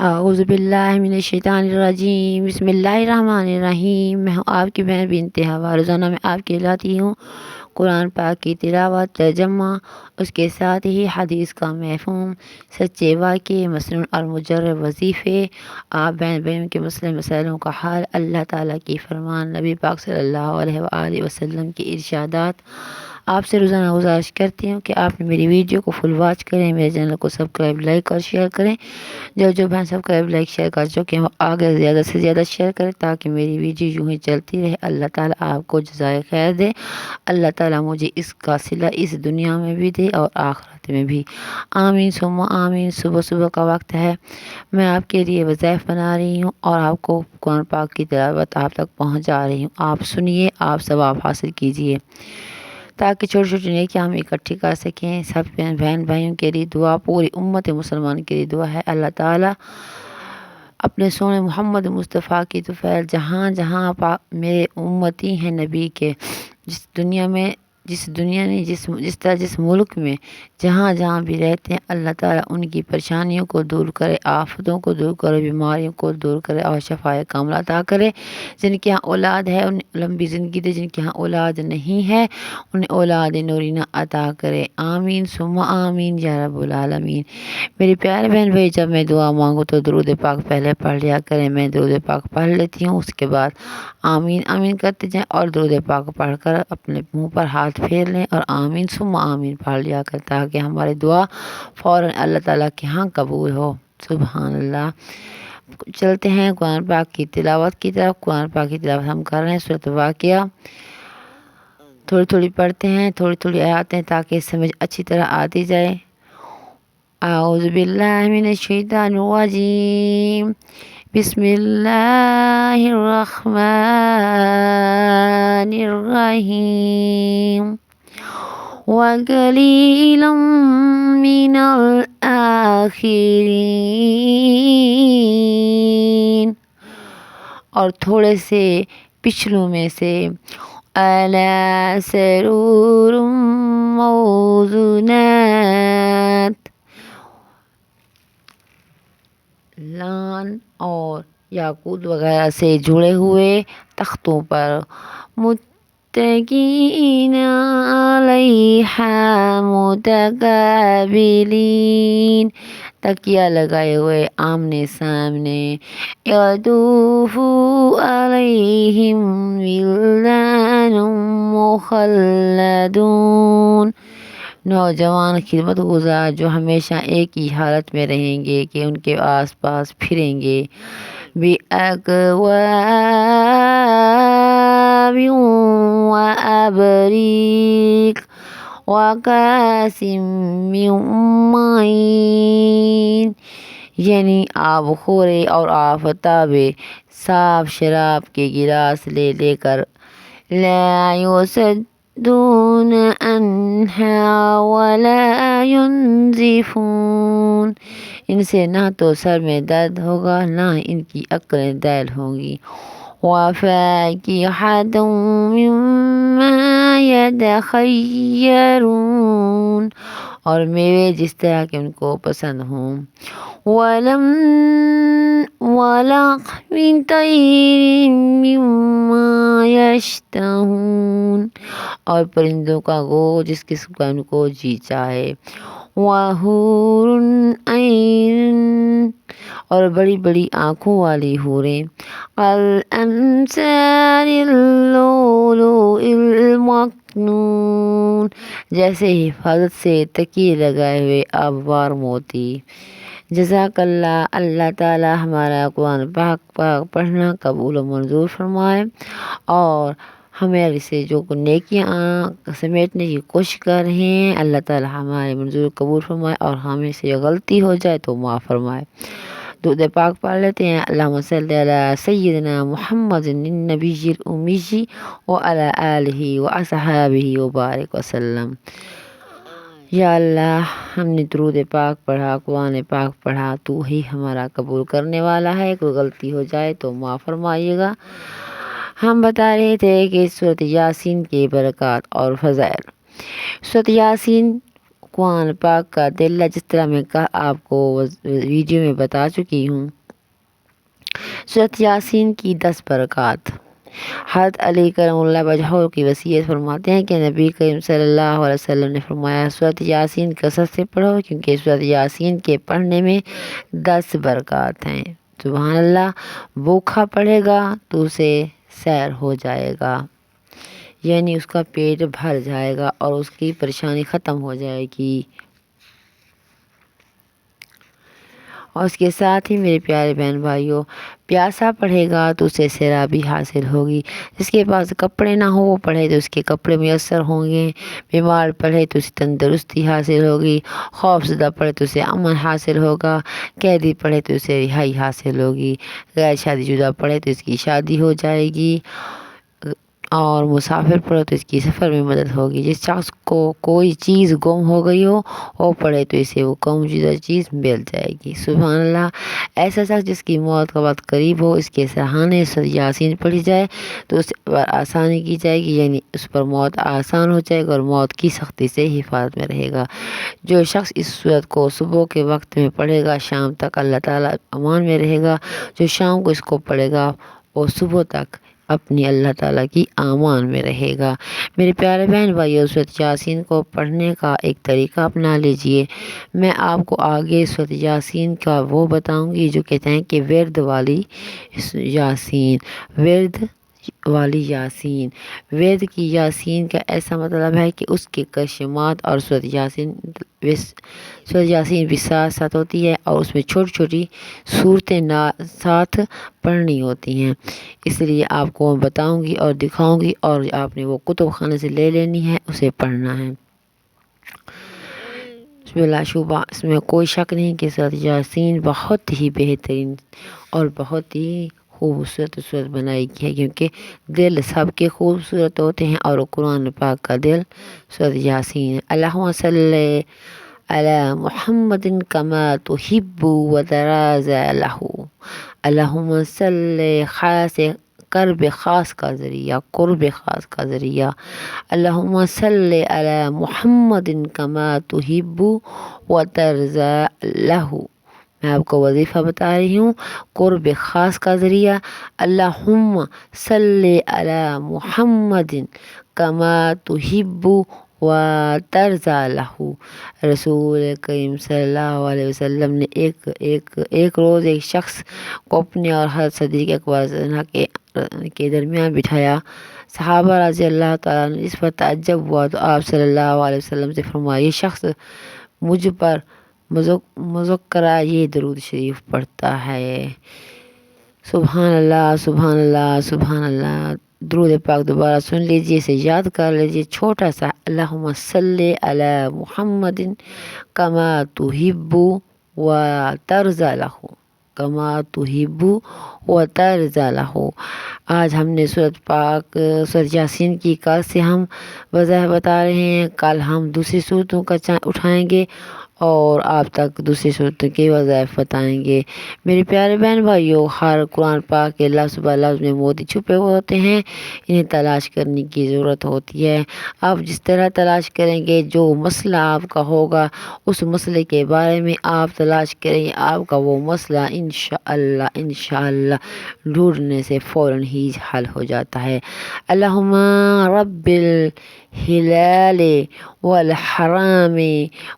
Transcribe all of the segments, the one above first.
اعوذ باللہ من الشیطان الرجیم، بسم اللہ الرحمن الرحیم۔ میں ہوں آپ کی بہن بنت ہوا۔ روزانہ میں آپ کے لاتی ہوں قرآن پاک کی تلاوت، ترجمہ، اس کے ساتھ ہی حدیث کا مفہوم، سچے واقعے، مسنون اور مجرب وظیفے، آپ بہن بہن کے مسائلوں کا حل، اللہ تعالیٰ کی فرمان، نبی پاک صلی اللہ علیہ وآلہ وسلم کی ارشادات۔ آپ سے روزانہ گزارش کرتی ہوں کہ آپ میری ویڈیو کو فل واچ کریں، میرے چینل کو سبسکرائب، لائک اور شیئر کریں۔ جو بہن سبسکرائب، لائک، شیئر کر چکے ہیں وہ آگے زیادہ سے زیادہ شیئر کریں تاکہ میری ویڈیو یوں ہی چلتی رہے۔ اللہ تعالیٰ آپ کو جزائے خیر دے۔ اللہ تعالیٰ مجھے اس کا صلہ اس دنیا میں بھی دے اور آخرت میں بھی، آمین ثم آمین۔ صبح کا وقت ہے، میں آپ کے لیے وظائف بنا رہی ہوں اور آپ کو قرآن پاک کی تلاوت آپ تک پہنچا رہی ہوں۔ آپ سنیے، آپ ثواب حاصل کیجیے تاکہ چھوٹی چھوٹی نیکیاں ہم اکٹھی کر سکیں۔ سب بہن بھائیوں کے لیے دعا، پوری امت مسلمان کے لیے دعا ہے، اللہ تعالیٰ اپنے سونے محمد مصطفیٰ کی طفیل جہاں جہاں میرے امتی ہیں نبی کے، جس دنیا نہیں جس ملک میں جہاں جہاں بھی رہتے ہیں، اللہ تعالیٰ ان کی پریشانیوں کو دور کرے، آفتوں کو دور کرے، بیماریوں کو دور کرے اور شفائے کاملہ عطا کرے۔ جن کے ہاں اولاد ہے انہیں لمبی زندگی دے، جن کے ہاں اولاد نہیں ہے انہیں اولاد نورینہ عطا کرے، آمین ثم آمین یا رب العالمین۔ میری پیارے بہن بھائی، جب میں دعا مانگوں تو درود پاک پہلے پڑھ لیا کریں۔ میں درود پاک پڑھ لیتی ہوں، اس کے بعد آمین آمین کرتے جائیں اور درود پاک پڑھ کر اپنے منہ پر ہاتھ پھیر لیں اور آمین ثم آمین پڑھ لیا کر تاکہ ہماری دعا فوراً اللہ تعالیٰ کے ہاں قبول ہو۔ سبحان اللہ۔ چلتے ہیں قرآن پاک کی تلاوت کی طرف۔ قرآن پاک کی تلاوت ہم کر رہے ہیں سورۃ واقعہ، تھوڑی پڑھتے ہیں، تھوڑی آیاتیں تاکہ سمجھ اچھی طرح آتی جائے۔ اعوذ باللہ من الشیطان الرجیم، بسم اللہ الرحمن الرحیم، وَقَلِيلٌ مِّنَ الْآخِرِينَ، اور تھوڑے سے پچھلوں میں سے، عَلَىٰ سُرُرٍ مَّوْضُونَاتٍ، لان اور یاقوت وغیرہ سے جڑے ہوئے تختوں پر، متکئین علیہا متقابلین، تکیہ لگائے ہوئے آمنے سامنے، یطوف علیہم ولدان مخلدون، نوجوان خدمت گزار جو ہمیشہ ایک ہی حالت میں رہیں گے کہ ان کے آس پاس پھریں گے، بِأَكْوَابٍ وَأَبَارِيقَ وَكَأْسٍ مِّن مَّعِينٍ، یعنی آب خورے اور آفتابے، صاف شراب کے گلاس لے لے کر، لا يصدون عنہا ولا ينزفون، ان سے نہ تو سر میں درد ہوگا نہ ان کی عقلیں دائل ہوں گی، وَفَاكِهَةٍ مِّمَّا يَتَخَيَّرُونَ، اور میوے جس طرح کے ان کو پسند ہوں، وَلَحْمِ طَيْرٍ مِّمَّا يَشْتَهُونَ، اور پرندوں کا گوشت جس قسم کا ان کو جی چاہے، وَحُورٌ عِین، اور بڑی بڑی آنکھوں والی حوریں، کَالْأَمْثَالِ اللُّؤْلُؤِ الْمَكْنُونِ، جیسے حفاظت سے تکیے لگائے ہوئے آبدار موتی۔ جزاک اللہ۔ اللہ تعالیٰ ہمارا قرآن پاک پڑھنا قبول و منظور فرمائے اور ہمارے سے جو نیکیاں سمیٹنے کی کوشش کر رہے ہیں اللہ تعالیٰ ہمارے منظور قبول فرمائے اور ہمیں سے غلطی ہو جائے تو معاف فرمائے۔ درود پاک پڑھ لیتے ہیں۔ اللہم صلی علی سیدنا محمد النبی الامی وعلی آلہ وصحبہ وبارک وسلم۔ یا اللہ، ہم نے درود پاک پڑھا، قرآن پاک پڑھا، تو ہی ہمارا قبول کرنے والا ہے، کوئی غلطی ہو جائے تو معاف فرمائیے گا۔ ہم بتا رہے تھے کہ سورۃ یاسین کی برکات اور فضائل۔ سورۃ یاسین قرآن پاک کا دل ہے، جس طرح میں آپ کو ویڈیو میں بتا چکی ہوں۔ سورۃ یاسین کی 10 برکات۔ حضرت علی کرم اللہ وجہہ کی وصیت فرماتے ہیں کہ نبی کریم صلی اللہ علیہ وسلم نے فرمایا، سورۃ یاسین کثرت سے پڑھو، کیونکہ سورۃ یاسین کے پڑھنے میں 10 برکات ہیں۔ سبحان اللہ۔ بھوکا پڑھے گا تو اسے سیر ہو جائے گا، یعنی اس کا پیٹ بھر جائے گا اور اس کی پریشانی ختم ہو جائے گی۔ اور اس کے ساتھ ہی میرے پیارے بہن بھائیوں، پیاسا پڑھے گا تو اسے سیرابی حاصل ہوگی۔ جس کے پاس کپڑے نہ ہو وہ پڑھے تو اس کے کپڑے میسر ہوں گے۔ بیمار پڑھے تو اسے تندرستی حاصل ہوگی۔ خوف زدہ پڑھے تو اسے امن حاصل ہوگا۔ قیدی پڑھے تو اسے رہائی حاصل ہوگی۔ غیر شادی شدہ پڑھے تو اس کی شادی ہو جائے گی۔ اور مسافر پڑھے تو اس کی سفر میں مدد ہوگی۔ جس شخص کو کوئی چیز گم ہو گئی ہو وہ پڑھے تو اسے وہ گم شدہ چیز مل جائے گی۔ سبحان اللہ۔ ایسا شخص جس کی موت کا وقت قریب ہو، اس کے سرہانے سورۃ یاسین پڑھی جائے تو اس پر آسانی کی جائے گی، یعنی اس پر موت آسان ہو جائے گا اور موت کی سختی سے حفاظت میں رہے گا۔ جو شخص اس سورت کو صبح کے وقت میں پڑھے گا، شام تک اللہ تعالیٰ امان میں رہے گا۔ جو شام کو اس کو پڑھے گا وہ صبح تک اپنی اللہ تعالیٰ کی امان میں رہے گا۔ میرے پیارے بہن بھائیو، سورۃ یاسین کو پڑھنے کا ایک طریقہ اپنا لیجئے۔ میں آپ کو آگے سورۃ یاسین کا وہ بتاؤں گی جو کہتے ہیں کہ ورد والی یاسین، ورد والی یاسین۔ ورد کی یاسین کا ایسا مطلب ہے کہ اس کے کلمات اور سورۃ یاسین بھی ساتھ ساتھ ہوتی ہے اور اس میں چھوٹی چھوٹی صورتیں ساتھ پڑھنی ہوتی ہیں۔ اس لیے آپ کو میں بتاؤں گی اور دکھاؤں گی، اور آپ نے وہ کتب خانے سے لے لینی ہے، اسے پڑھنا ہے۔ بلا شبہ اس میں کوئی شک نہیں کہ سورۃ یاسین بہت ہی بہترین اور بہت ہی خوبصورت صورت بنائی گئی ہے، کیونکہ دل سب کے خوبصورت ہوتے ہیں اور قرآن پاک کا دل سورۃ یاسین ہے۔ اللہم صلی علی محمد کما تحب و ترضی لہ۔ اللہم صلی خاص قرب خاص کا ذریعہ، قرب خاص کا ذریعہ۔ اللہم صلی علی محمد کما تحب و ترضی لہ۔ میں آپ کو وظیفہ بتا رہی ہوں، قرب خاص کا ذریعہ۔ اللہم صلی علی محمد کما تحب و ترضی لہ۔ رسول کریم صلی اللہ علیہ وسلم نے ایک روز ایک شخص کو اپنے اور حضرت صدیق اکبر کے درمیان بٹھایا۔ صحابہ رضی اللہ تعالیٰ نے اس پر تعجب ہوا تو آپ صلی اللہ علیہ وسلم سے فرمایا، یہ شخص مجھ پر مذکرہ یہ درود شریف پڑھتا ہے۔ سبحان اللہ، سبحان اللہ، سبحان اللہ۔ درود پاک دوبارہ سن لیجئے، اسے یاد کر لیجئے، چھوٹا سا۔ اللہم صلی علی محمد کما تحب و ترضی لہ، کما تحب و ترضی لہ۔ آج ہم نے سورۃ یاسین کی کل سے ہم وضاحت بتا رہے ہیں، کل ہم دوسری صورتوں کا اٹھائیں گے اور آپ تک دوسری صورتوں کی وظائف بتائیں گے۔ میرے پیارے بہن بھائیو، ہر قرآن پاک کے لفظ بہ لفظ میں موتی چھپے ہوئے ہوتے ہیں، انہیں تلاش کرنے کی ضرورت ہوتی ہے۔ آپ جس طرح تلاش کریں گے، جو مسئلہ آپ کا ہوگا اس مسئلے کے بارے میں آپ تلاش کریں، آپ کا وہ مسئلہ انشاءاللہ ڈھونڈنے سے فوراً ہی حل ہو جاتا ہے۔ اللہم رب الہلال والحرام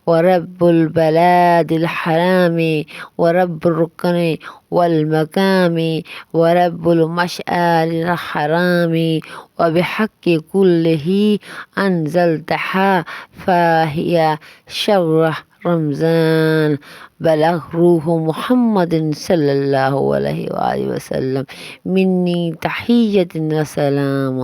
ورب البلاد الحرام ورب الرکن والمقام ورب المشعر الحرام وبحق كله أنزلتها فهي شهر رمضان بلغ روح محمد صلی اللہ علیہ وآلہ وسلم منی تحیت و سلام۔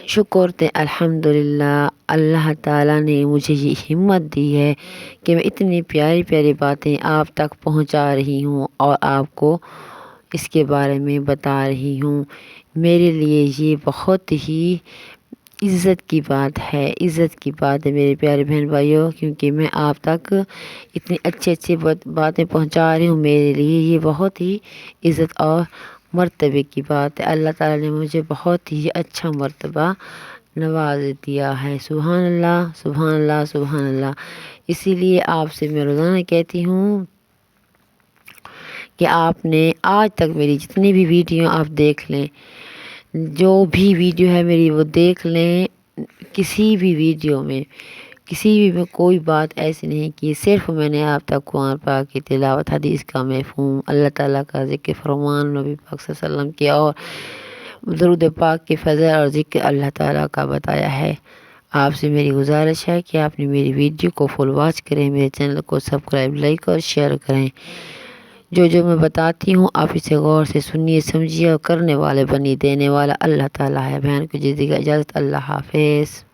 شکر تے الحمدللہ، اللہ تعالیٰ نے مجھے یہ ہمت دی ہے کہ میں اتنی پیاری پیاری باتیں آپ تک پہنچا رہی ہوں اور آپ کو اس کے بارے میں بتا رہی ہوں۔ میرے لیے یہ بہت ہی عزت کی بات ہے، عزت کی بات ہے میرے پیارے بہن بھائیوں، کیونکہ میں آپ تک اتنی اچھی باتیں پہنچا رہی ہوں، میرے لیے یہ بہت ہی عزت اور مرتبے کی بات ہے۔ اللہ تعالیٰ نے مجھے بہت ہی اچھا مرتبہ نواز دیا ہے۔ سبحان اللہ، سبحان اللہ، سبحان اللہ۔ اسی لیے آپ سے میں روزانہ کہتی ہوں کہ آپ نے آج تک میری جتنی بھی ویڈیو آپ دیکھ لیں، جو بھی ویڈیو ہے میری وہ دیکھ لیں، کسی بھی ویڈیو میں کوئی بات ایسی نہیں کی، صرف میں نے آپ تک قرآن پاک کی تلاوت، حدیث کا مفہوم، اللہ تعالیٰ کا ذکر فرمان، نبی پاک صلی اللہ علیہ وسلم کی اور درود پاک کے فضل اور ذکر اللہ تعالیٰ کا بتایا ہے۔ آپ سے میری گزارش ہے کہ آپ نے میری ویڈیو کو فل واچ کریں، میرے چینل کو سبسکرائب، لائک اور شیئر کریں۔ جو میں بتاتی ہوں آپ اسے غور سے سنیے، سمجھیے اور کرنے والے بنی، دینے والا اللہ تعالیٰ ہے۔ بہن کو اجازت، اللہ حافظ۔